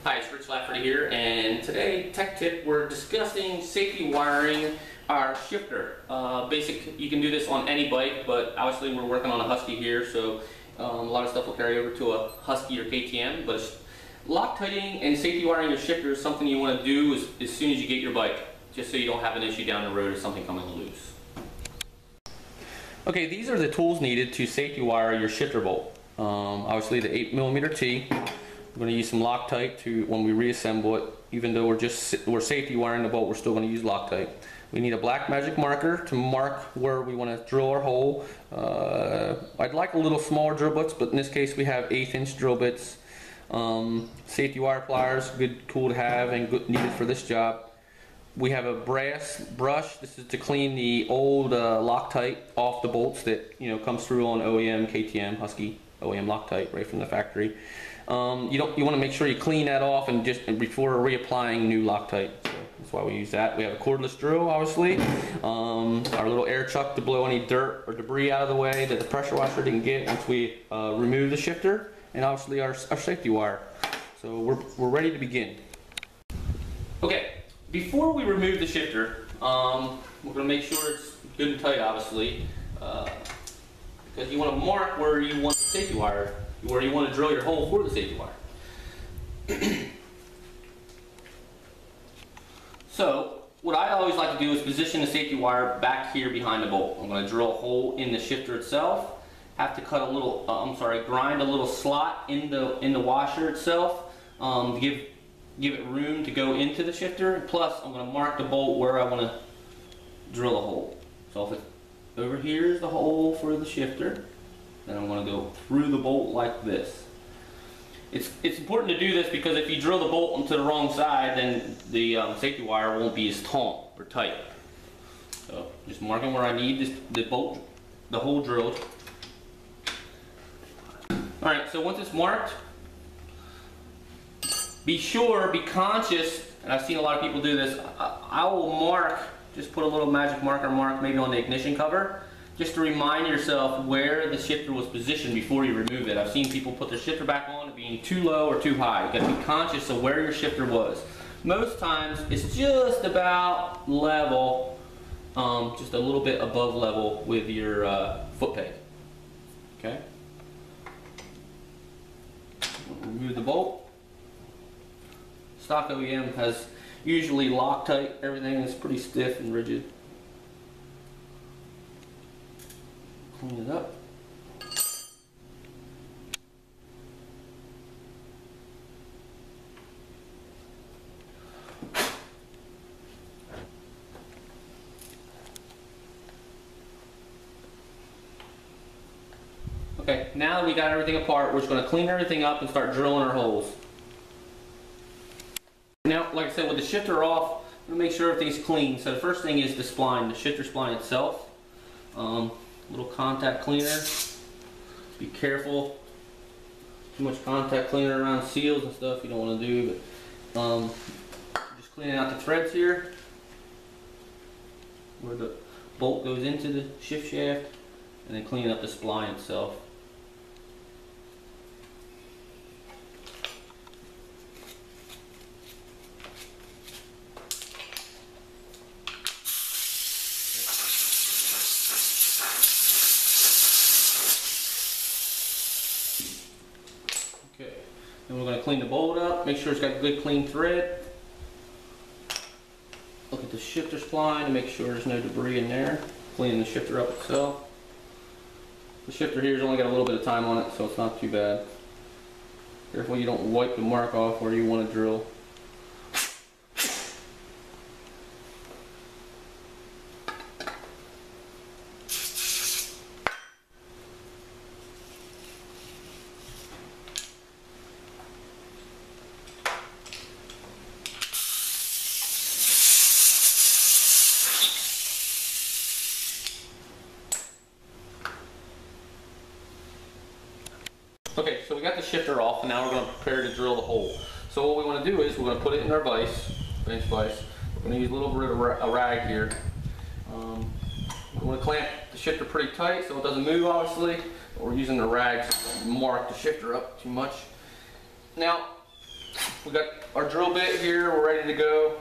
Hi, it's Rich Lafferty here, and today, tech tip, we're discussing safety wiring our shifter. Basic, you can do this on any bike, but obviously we're working on a Husky here, so a lot of stuff will carry over to a Husky or KTM, but Loctiting and safety wiring your shifter is something you want to do as soon as you get your bike, just so you don't have an issue down the road of something coming loose. Okay, these are the tools needed to safety wire your shifter bolt. Obviously the 8mm T. We're going to use some Loctite to when we reassemble it. Even though we're safety wiring the bolt, we're still going to use Loctite. We need a black magic marker to mark where we want to drill our hole. I'd like a little smaller drill bits, but in this case we have 1/8" drill bits. Safety wire pliers, good tool to have and good, needed for this job. We have a brass brush. This is to clean the old Loctite off the bolts that comes through on OEM, KTM, Husky, OEM Loctite right from the factory. You want to make sure you clean that off and just before reapplying new Loctite. So that's why we use that. We have a cordless drill, obviously. Our little air chuck to blow any dirt or debris out of the way that the pressure washer didn't get once we remove the shifter, and obviously our safety wire. So we're ready to begin. Okay, before we remove the shifter, we're going to make sure it's good and tight, obviously, because you want to mark where you want the safety wire, where you want to drill your hole for the safety wire. So, what I always like to do is position the safety wire back here behind the bolt. I'm going to drill a hole in the shifter itself. Have to cut a little, grind a little slot in the washer itself to give it room to go into the shifter. Plus, I'm going to mark the bolt where I want to drill a hole. So if it's over here is the hole for the shifter, then I'm going to go through the bolt like this. It's important to do this because if you drill the bolt onto the wrong side, then the safety wire won't be as taut or tight. So just marking where I need the hole drilled. Alright, so once it's marked, be conscious, and I've seen a lot of people do this, I will mark, just put a little magic marker mark maybe on the ignition cover, just to remind yourself where the shifter was positioned before you remove it. I've seen people put their shifter back on it being too low or too high. You've got to be conscious of where your shifter was. Most times it's just about level, just a little bit above level with your foot peg. Okay? Remove the bolt. Stock OEM has usually Loctite. Everything is pretty stiff and rigid. Clean it up. Okay, now that we got everything apart, we're just going to clean everything up and start drilling our holes. Now, like I said, with the shifter off, I'm going to make sure everything's clean. So the first thing is the spline, the shifter spline itself. Little contact cleaner. Be careful. Too much contact cleaner around seals and stuff you don't want to do, but just cleaning out the threads here where the bolt goes into the shift shaft, and then cleaning up the spline itself. And we're going to clean the bolt up, make sure it's got good clean thread. Look at the shifter spline to make sure there's no debris in there. Cleaning the shifter up itself. The shifter here's only got a little bit of time on it, so it's not too bad. Careful you don't wipe the mark off where you want to drill. Okay, so we got the shifter off, and now we're going to prepare to drill the hole. So what we want to do is we're going to put it in our vise, bench vise. We're going to use a little bit of a rag here. We want to clamp the shifter pretty tight so it doesn't move, obviously. But we're using the rags to mark the shifter up too much. Now, We got our drill bit here, we're ready to go.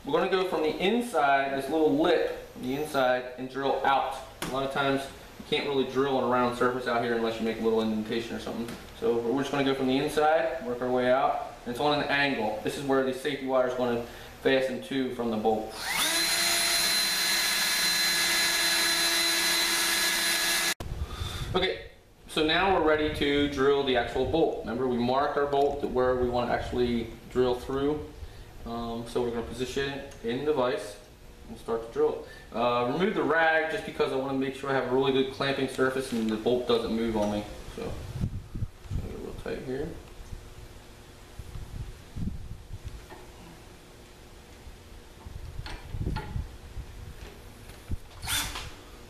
We're going to go from the inside, this little lip on the inside, and drill out. A lot of times you can't really drill on a round surface out here unless you make a little indentation or something. So we're just going to go from the inside, work our way out, and it's on an angle. This is where the safety wire is going to fasten to from the bolt. Okay, so now we're ready to drill the actual bolt. Remember, we marked our bolt to where we want to actually drill through. So we're going to position it in the vise and start to drill it. Remove the rag just because I want to make sure I have a really good clamping surface and the bolt doesn't move on me. So get it real tight here.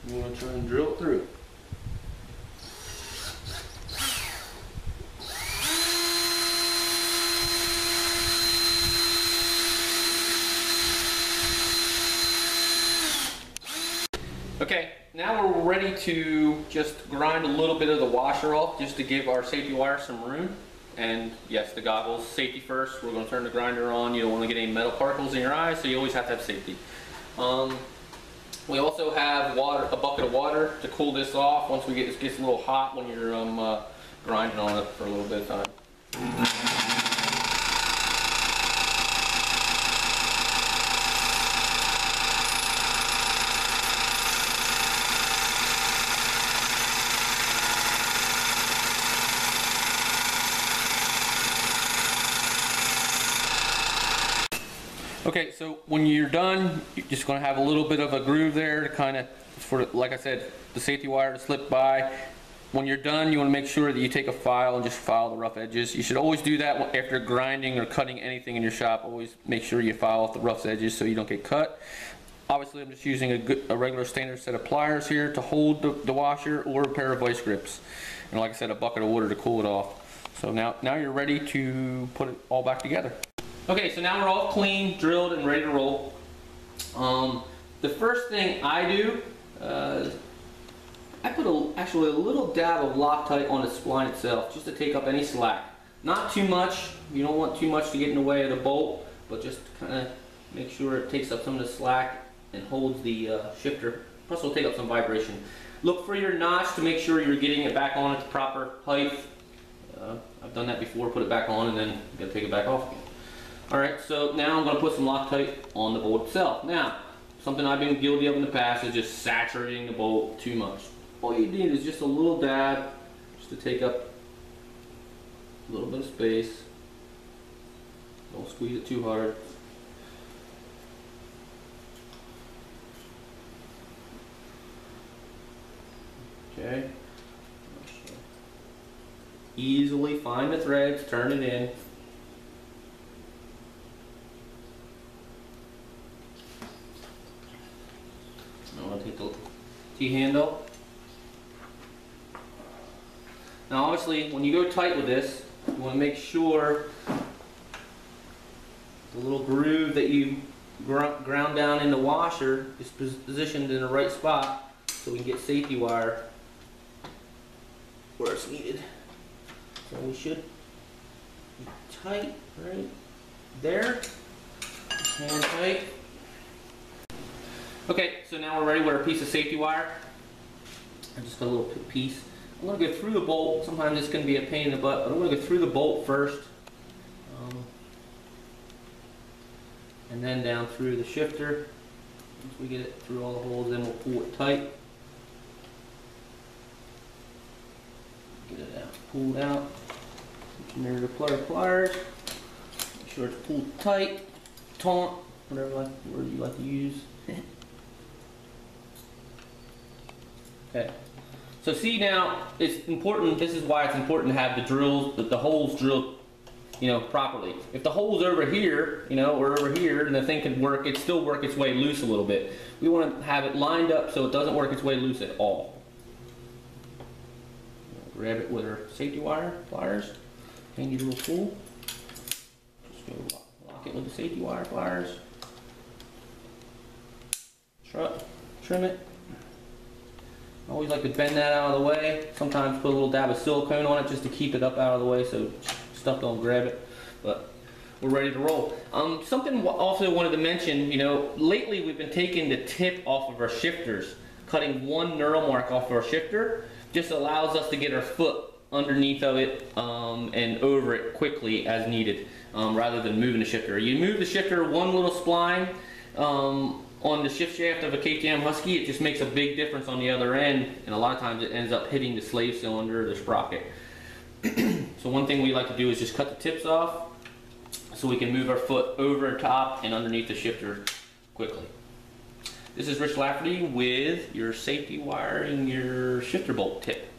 You want to try and drill it through. Okay, now we're ready to just grind a little bit of the washer off just to give our safety wire some room. And yes, the goggles, safety first. We're going to turn the grinder on. You don't want to get any metal particles in your eyes, so you always have to have safety. We also have water, a bucket of water to cool this off once we get this gets a little hot when you're grinding on it for a little bit of time. Okay, so when you're done, you're just going to have a little bit of a groove there to kind of, for, like I said, the safety wire to slip by. When you're done, you want to make sure that you take a file and just file the rough edges. You should always do that after grinding or cutting anything in your shop. Always make sure you file off the rough edges so you don't get cut. Obviously, I'm just using a regular standard set of pliers here to hold the washer, or a pair of vice grips. And like I said, a bucket of water to cool it off. So now you're ready to put it all back together. Okay, so now we're all clean, drilled, and ready to roll. The first thing I do, I put actually a little dab of Loctite on the spline itself, just to take up any slack. Not too much. You don't want too much to get in the way of the bolt, but just kind of make sure it takes up some of the slack and holds the shifter. Plus, it'll take up some vibration. Look for your notch to make sure you're getting it back on at the proper height. I've done that before. Put it back on, and then you got to take it back off again. Alright, so now I'm going to put some Loctite on the bolt itself. Now, something I've been guilty of in the past is just saturating the bolt too much. All you need is just a little dab, just to take up a little bit of space. Don't squeeze it too hard. Okay. Easily find the threads, turn it in. I'm going to take the T-handle. Now obviously when you go tight with this, you want to make sure the little groove that you ground down in the washer is positioned in the right spot so we can get safety wire where it's needed. So we should be tight right there. Hand tight. Okay, so now we're ready with our piece of safety wire. I just got a little piece. I'm going to go through the bolt. Sometimes it's going to be a pain in the butt, but I'm going to go through the bolt first. And then down through the shifter. Once we get it through all the holes, then we'll pull it tight. Get it out, pulled out. Near the pliers. Make sure it's pulled tight, taut, whatever word you like to use. Okay. So see, now it's important. This is why it's important to have the holes drilled, properly. If the hole's over here, or over here, and the thing could work, it still work its way loose a little bit. We want to have it lined up so it doesn't work its way loose at all. Grab it with our safety wire pliers. Handy little tool. Just go lock it with the safety wire pliers. Trim it. I always like to bend that out of the way. Sometimes put a little dab of silicone on it just to keep it up out of the way so stuff don't grab it. But we're ready to roll. Something also wanted to mention, you know, lately we've been taking the tip off of our shifters, cutting one knurl mark off our shifter, just allows us to get our foot underneath of it and over it quickly as needed, rather than moving the shifter. You move the shifter one little spline on the shift shaft of a KTM Husky, it just makes a big difference on the other end, and a lot of times it ends up hitting the slave cylinder or the sprocket. So one thing we like to do is just cut the tips off so we can move our foot over top and underneath the shifter quickly. This is Rich Lafferty with your safety wiring, your shifter bolt tip.